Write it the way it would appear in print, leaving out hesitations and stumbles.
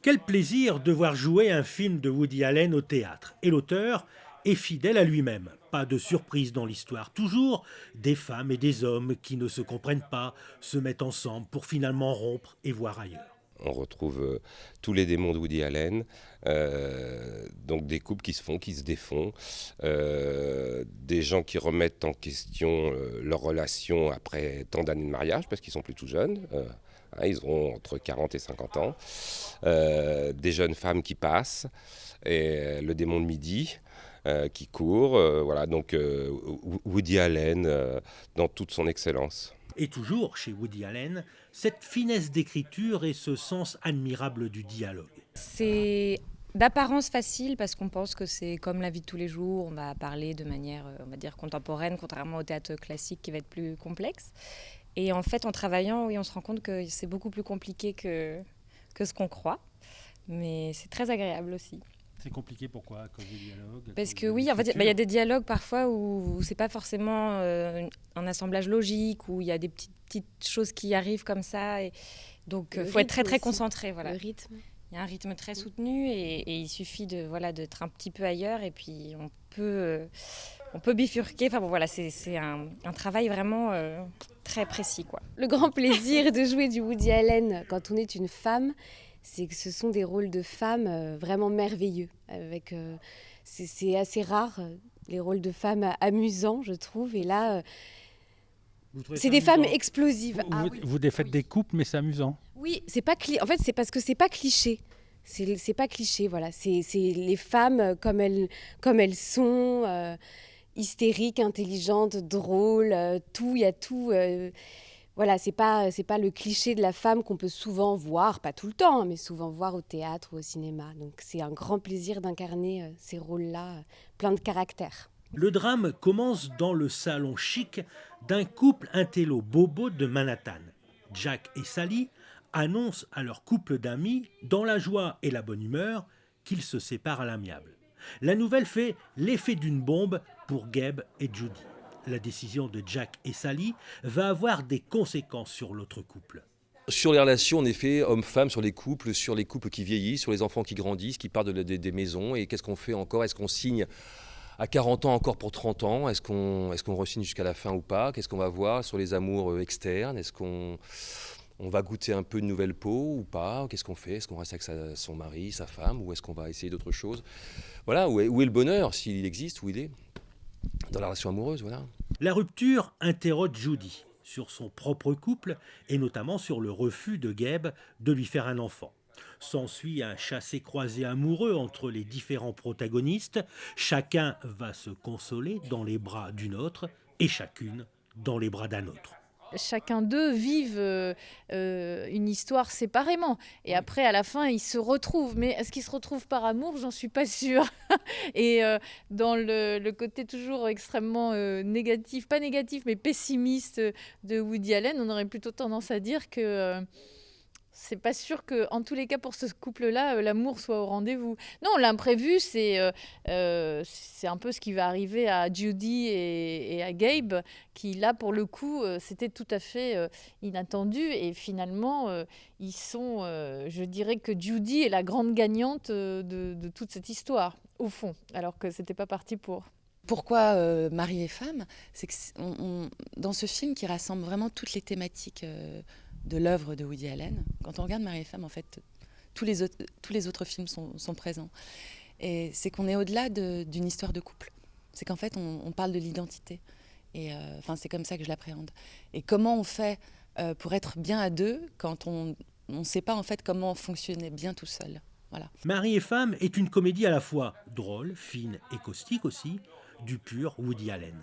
Quel plaisir de voir jouer un film de Woody Allen au théâtre. Et l'auteur est fidèle à lui-même. Pas de surprise dans l'histoire. Toujours des femmes et des hommes qui ne se comprennent pas, se mettent ensemble pour finalement rompre et voir ailleurs. On retrouve tous les démons de Woody Allen, donc des couples qui se font, qui se défont, des gens qui remettent en question leur relation après tant d'années de mariage, parce qu'ils sont plus tout jeunes, ils auront entre 40 et 50 ans, des jeunes femmes qui passent, et le démon de midi qui court, voilà, donc Woody Allen dans toute son excellence. Et toujours, chez Woody Allen, cette finesse d'écriture et ce sens admirable du dialogue. C'est d'apparence facile parce qu'on pense que c'est comme la vie de tous les jours, on va parler de manière, on va dire, contemporaine, contrairement au théâtre classique qui va être plus complexe. Et en fait, en travaillant, oui, on se rend compte que c'est beaucoup plus compliqué que ce qu'on croit, mais c'est très agréable aussi. C'est compliqué, pourquoi? À cause des dialogues? Parce que oui, en fait, il y a des dialogues parfois où c'est pas forcément un assemblage logique, où il y a des petites choses qui arrivent comme ça. Et donc, il faut être très, très aussi. concentré. Voilà. Le rythme. Il y a un rythme très soutenu et il suffit d'être un petit peu ailleurs et puis on peut bifurquer. Enfin bon, voilà, c'est un travail vraiment très précis, quoi. Le grand plaisir de jouer du Woody Allen quand on est une femme, c'est que ce sont des rôles de femmes vraiment merveilleux. C'est assez rare, les rôles de femmes amusants, je trouve. Et là, c'est des femmes explosives. Vous défaites des couples, mais c'est amusant. Oui, c'est pas en fait, c'est parce que c'est pas cliché. C'est pas cliché, voilà. C'est les femmes comme elles sont, hystériques, intelligentes, drôles, tout. Il y a tout. Voilà, c'est pas le cliché de la femme qu'on peut souvent voir, pas tout le temps, mais souvent voir au théâtre ou au cinéma. Donc c'est un grand plaisir d'incarner ces rôles-là, plein de caractère. Le drame commence dans le salon chic d'un couple intello bobo de Manhattan. Jack et Sally annoncent à leur couple d'amis, dans la joie et la bonne humeur, qu'ils se séparent à l'amiable. La nouvelle fait l'effet d'une bombe pour Gabe et Judy. La décision de Jack et Sally va avoir des conséquences sur l'autre couple. Sur les relations, en effet, hommes-femmes, sur les couples qui vieillissent, sur les enfants qui grandissent, qui partent des maisons. Et qu'est-ce qu'on fait encore? Est-ce qu'on signe à 40 ans encore pour 30 ans? Est-ce qu'on re-signe jusqu'à la fin ou pas? Qu'est-ce qu'on va voir sur les amours externes? Est-ce qu'on va goûter un peu de nouvelle peau ou pas? Qu'est-ce qu'on fait? Est-ce qu'on reste avec son mari, sa femme? Ou est-ce qu'on va essayer d'autres choses? Voilà, où est le bonheur, s'il existe, où il est? Dans la relation amoureuse, voilà. La rupture interroge Judy sur son propre couple et notamment sur le refus de Gabe de lui faire un enfant. S'ensuit un chassé-croisé amoureux entre les différents protagonistes. Chacun va se consoler dans les bras d'une autre et chacune dans les bras d'un autre. Chacun d'eux vivent une histoire séparément. Et après, à la fin, ils se retrouvent. Mais est-ce qu'ils se retrouvent par amour? J'en suis pas sûre. Et dans le côté toujours extrêmement négatif, pas négatif, mais pessimiste de Woody Allen, on aurait plutôt tendance à dire que c'est pas sûr que, en tous les cas, pour ce couple-là, l'amour soit au rendez-vous. Non, l'imprévu, c'est un peu ce qui va arriver à Judy et à Gabe, qui, là, pour le coup, c'était tout à fait inattendu. Et finalement, je dirais que Judy est la grande gagnante de toute cette histoire, au fond, alors que c'était pas parti pour. Pourquoi mari et femme? C'est que dans ce film qui rassemble vraiment toutes les thématiques de l'œuvre de Woody Allen, quand on regarde Mari et femme, en fait, tous les autres films sont présents. Et c'est qu'on est au-delà d'une histoire de couple. C'est qu'en fait, on parle de l'identité. Et c'est comme ça que je l'appréhende. Et comment on fait pour être bien à deux quand on ne sait pas en fait comment fonctionner bien tout seul. Voilà. Mari et femme est une comédie à la fois drôle, fine et caustique aussi, du pur Woody Allen.